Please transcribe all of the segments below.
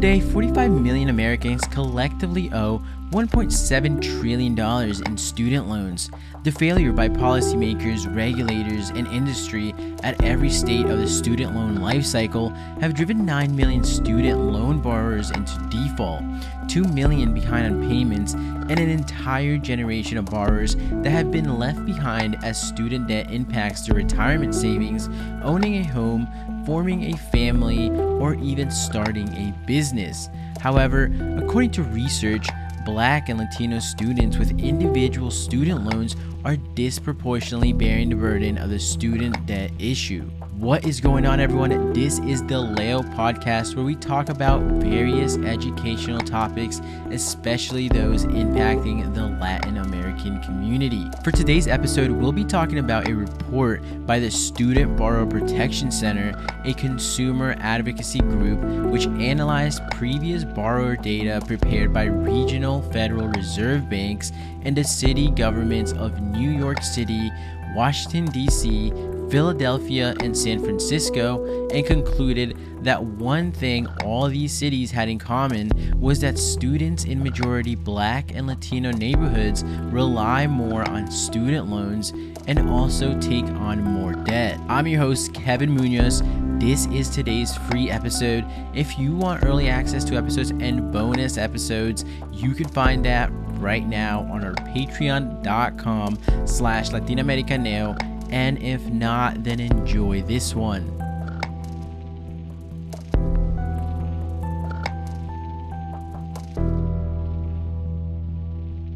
Today, 45 million Americans collectively owe $1.7 trillion in student loans. The failure by policymakers, regulators, and industry at every state of the student loan lifecycle have driven 9 million student loan borrowers into default, 2 million behind on payments, and an entire generation of borrowers that have been left behind as student debt impacts their retirement savings, owning a home, forming a family, or even starting a business. However, according to research, Black and Latino students with individual student loans are disproportionately bearing the burden of the student debt issue. What is going on, everyone? This is the Leo podcast, where we talk about various educational topics, especially those impacting the Latin American community. For today's episode, we'll be talking about a report by the Student Borrower Protection Center, a consumer advocacy group which analyzed previous borrower data prepared by regional Federal Reserve banks and the city governments of New York City, Washington, D.C., Philadelphia, and San Francisco, and concluded that one thing all these cities had in common was that students in majority Black and Latino neighborhoods rely more on student loans and also take on more debt. I'm your host, Kevin Munoz. This is today's free episode. If you want early access to episodes and bonus episodes, you can find that right now on our patreon.com/LatinoAmericaneo. And if not, then enjoy this one.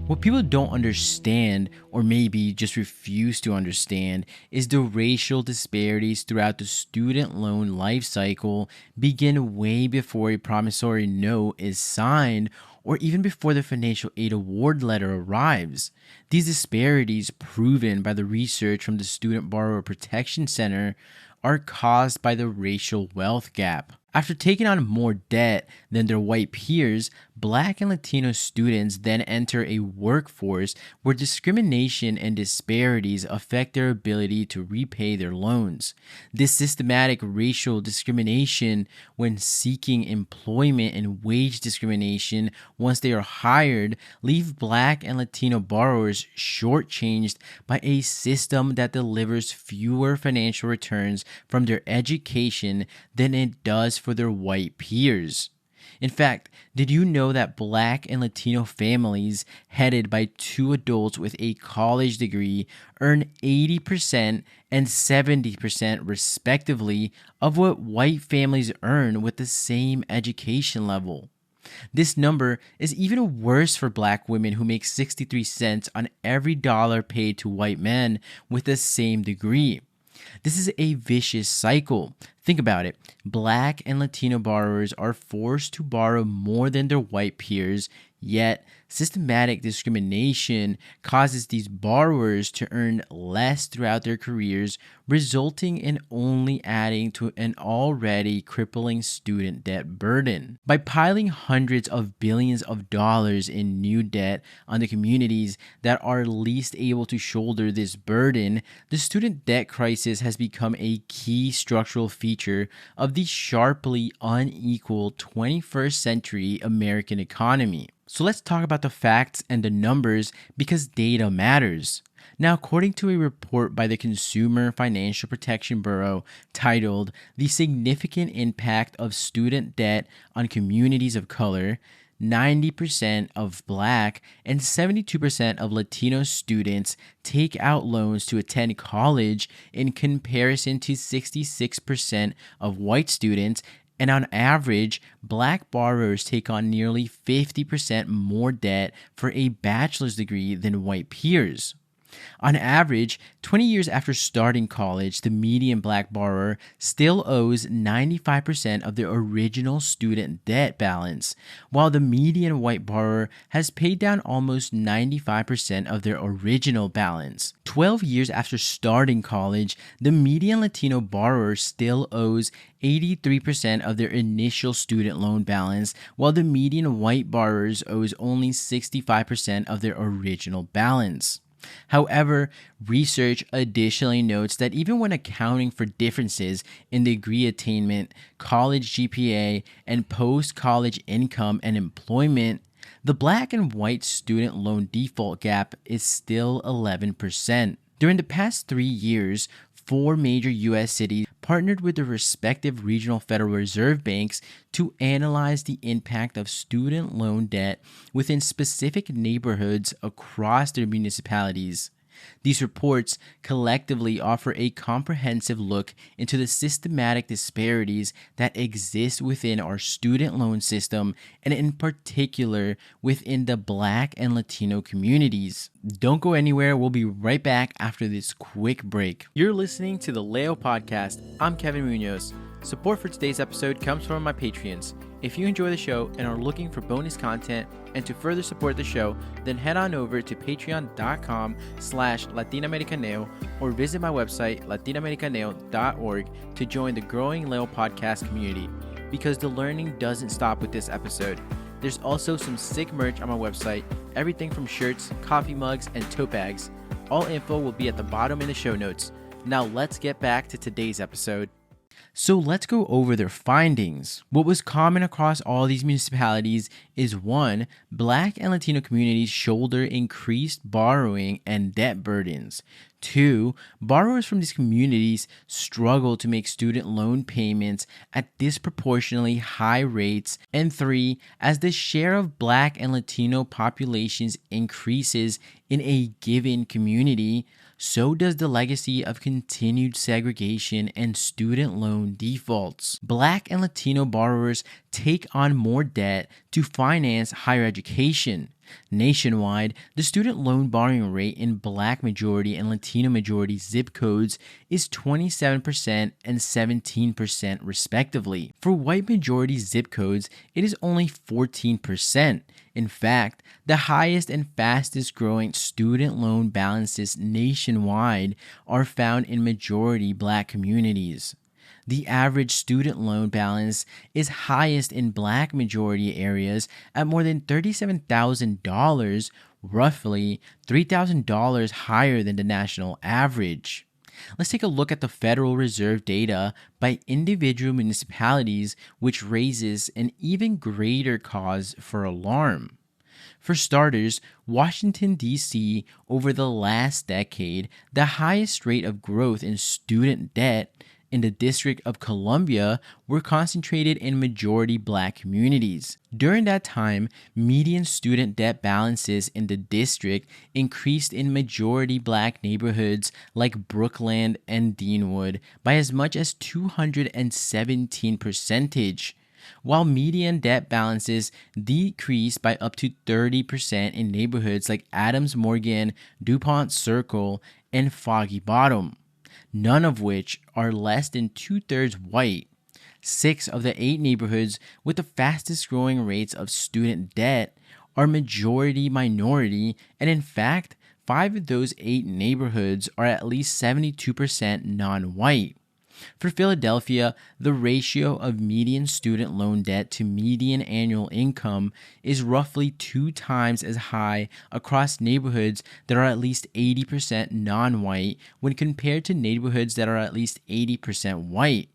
What people don't understand, or maybe just refuse to understand, is the racial disparities throughout the student loan life cycle begin way before a promissory note is signed or even before the financial aid award letter arrives. These disparities, proven by the research from the Student Borrower Protection Center, are caused by the racial wealth gap. After taking on more debt than their white peers, Black and Latino students then enter a workforce where discrimination and disparities affect their ability to repay their loans. This systematic racial discrimination when seeking employment and wage discrimination once they are hired leave Black and Latino borrowers shortchanged by a system that delivers fewer financial returns from their education than it does for their white peers. In fact, did you know that Black and Latino families headed by two adults with a college degree earn 80% and 70% respectively of what white families earn with the same education level? This number is even worse for Black women who make 63 cents on every dollar paid to white men with the same degree. This is a vicious cycle. Think about it. Black and Latino borrowers are forced to borrow more than their white peers, yet systematic discrimination causes these borrowers to earn less throughout their careers, resulting in only adding to an already crippling student debt burden. By piling hundreds of billions of dollars in new debt on the communities that are least able to shoulder this burden, the student debt crisis has become a key structural feature of the sharply unequal 21st century American economy. So let's talk about the facts and the numbers, because data matters. Now, according to a report by the Consumer Financial Protection Bureau titled "The Significant Impact of Student Debt on Communities of Color," 90% of Black and 72% of Latino students take out loans to attend college in comparison to 66% of white students. And on average, Black borrowers take on nearly 50% more debt for a bachelor's degree than white peers. On average, 20 years after starting college, the median Black borrower still owes 95% of their original student debt balance, while the median white borrower has paid down almost 95% of their original balance. 12 years after starting college, the median Latino borrower still owes 83% of their initial student loan balance, while the median white borrower owes only 65% of their original balance. However, research additionally notes that even when accounting for differences in degree attainment, college GPA, and post college income and employment, the black and white student loan default gap is still 11%. During the past 3 years, four major U.S. cities partnered with their respective regional Federal Reserve banks to analyze the impact of student loan debt within specific neighborhoods across their municipalities. These reports collectively offer a comprehensive look into the systematic disparities that exist within our student loan system, and in particular within the Black and Latino communities. Don't go anywhere. We'll be right back after this quick break. You're listening to the Leo Podcast. I'm Kevin Munoz. Support for today's episode comes from my Patreons. If you enjoy the show and are looking for bonus content and to further support the show, then head on over to patreon.com/latinamericaneo or visit my website latinamericaneo.org to join the growing Leo Podcast community. Because the learning doesn't stop with this episode. There's also some sick merch on my website, everything from shirts, coffee mugs, and tote bags. All info will be at the bottom in the show notes. Now let's get back to today's episode. So let's go over their findings. What was common across all these municipalities is 1. Black and Latino communities shoulder increased borrowing and debt burdens. 2. Borrowers from these communities struggle to make student loan payments at disproportionately high rates. And 3. As the share of Black and Latino populations increases in a given community, so does the legacy of continued segregation and student loan defaults. Black and Latino borrowers take on more debt to finance higher education. Nationwide, the student loan borrowing rate in Black majority and Latino majority zip codes is 27% and 17% respectively. For white majority zip codes, it is only 14%. In fact, the highest and fastest growing student loan balances nationwide are found in majority Black communities. The average student loan balance is highest in Black majority areas at more than $37,000, roughly $3,000 higher than the national average. Let's take a look at the Federal Reserve data by individual municipalities, which raises an even greater cause for alarm. For starters, Washington, D.C. over the last decade, the highest rate of growth in student debt in the District of Columbia were concentrated in majority Black communities. During that time, median student debt balances in the district increased in majority Black neighborhoods like Brookland and Deanwood by as much as 217%, while median debt balances decreased by up to 30% in neighborhoods like Adams Morgan, DuPont Circle, and Foggy Bottom, none of which are less than 2/3 white. 6 of the 8 neighborhoods with the fastest growing rates of student debt are majority minority, and in fact, 5 of those 8 neighborhoods are at least 72% non-white. For Philadelphia, the ratio of median student loan debt to median annual income is roughly 2 times as high across neighborhoods that are at least 80% non-white when compared to neighborhoods that are at least 80% white.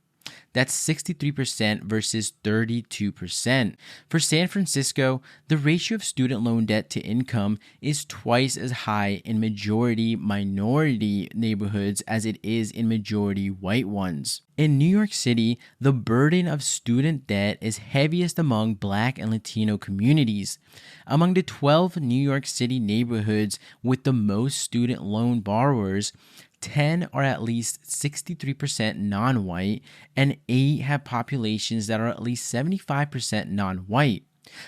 That's 63% versus 32%. For San Francisco, the ratio of student loan debt to income is twice as high in majority minority neighborhoods as it is in majority white ones. In New York City, the burden of student debt is heaviest among Black and Latino communities. Among the 12 New York City neighborhoods with the most student loan borrowers, 10 are at least 63% non-white, and 8 have populations that are at least 75% non-white.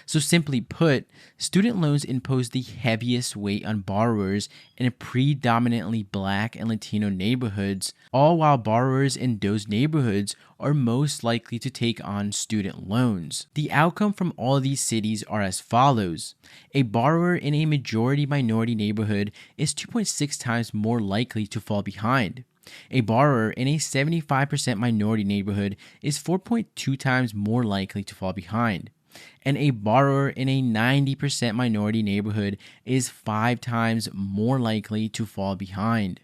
So simply put, student loans impose the heaviest weight on borrowers in predominantly Black and Latino neighborhoods, all while borrowers in those neighborhoods are most likely to take on student loans. The outcome from all these cities are as follows. A borrower in a majority minority neighborhood is 2.6 times more likely to fall behind. A borrower in a 75% minority neighborhood is 4.2 times more likely to fall behind. and a borrower in a 90% minority neighborhood is 5 times more likely to fall behind.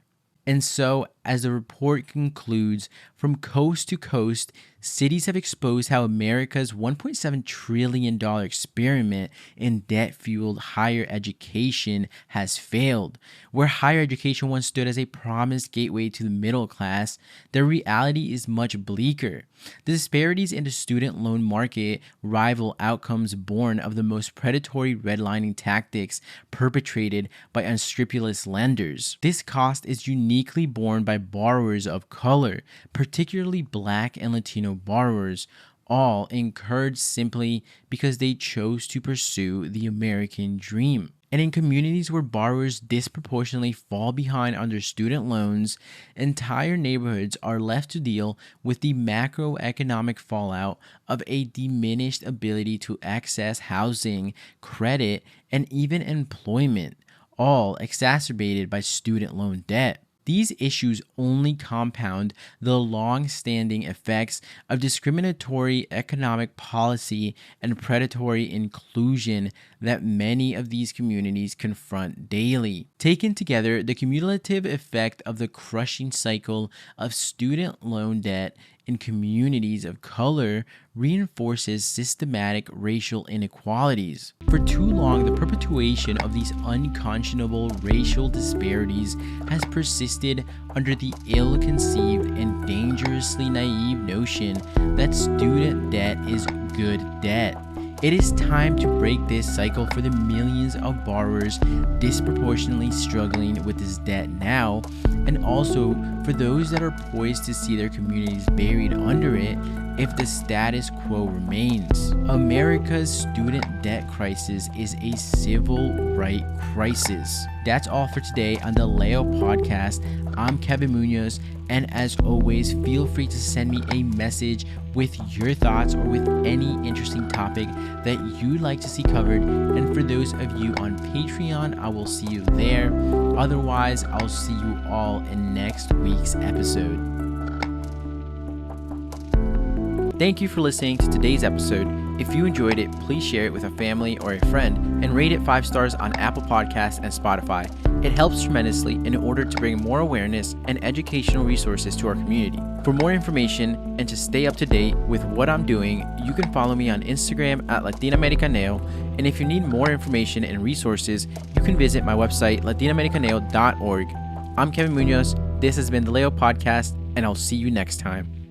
And so, as the report concludes, from coast to coast, cities have exposed how America's $1.7 trillion experiment in debt-fueled higher education has failed. Where higher education once stood as a promised gateway to the middle class, the reality is much bleaker. The disparities in the student loan market rival outcomes born of the most predatory redlining tactics perpetrated by unscrupulous lenders. This cost is uniquely borne by borrowers of color, particularly Black and Latino borrowers, all incurred simply because they chose to pursue the American dream. And in communities where borrowers disproportionately fall behind on their student loans, entire neighborhoods are left to deal with the macroeconomic fallout of a diminished ability to access housing, credit, and even employment, all exacerbated by student loan debt. These issues only compound the long-standing effects of discriminatory economic policy and predatory inclusion that many of these communities confront daily. Taken together, the cumulative effect of the crushing cycle of student loan debt in communities of color reinforces systematic racial inequalities. For too long, the perpetuation of these unconscionable racial disparities has persisted under the ill-conceived and dangerously naive notion that student debt is good debt. It is time to break this cycle for the millions of borrowers disproportionately struggling with this debt now, and also for those that are poised to see their communities buried under it if the status quo remains. America's student debt crisis is a civil right crisis. That's all for today on the Leo Podcast. I'm Kevin Munoz, and as always, feel free to send me a message with your thoughts or with any interesting topic that you'd like to see covered. And for those of you on Patreon, I will see you there. Otherwise, I'll see you all in next week's episode. Thank you for listening to today's episode. If you enjoyed it, please share it with a family or a friend and rate it 5 stars on Apple Podcasts and Spotify. It helps tremendously in order to bring more awareness and educational resources to our community. For more information and to stay up to date with what I'm doing, you can follow me on Instagram at Latinoamericaneo. And if you need more information and resources, you can visit my website, latinoamericaneo.org. I'm Kevin Munoz. This has been the Leo Podcast, and I'll see you next time.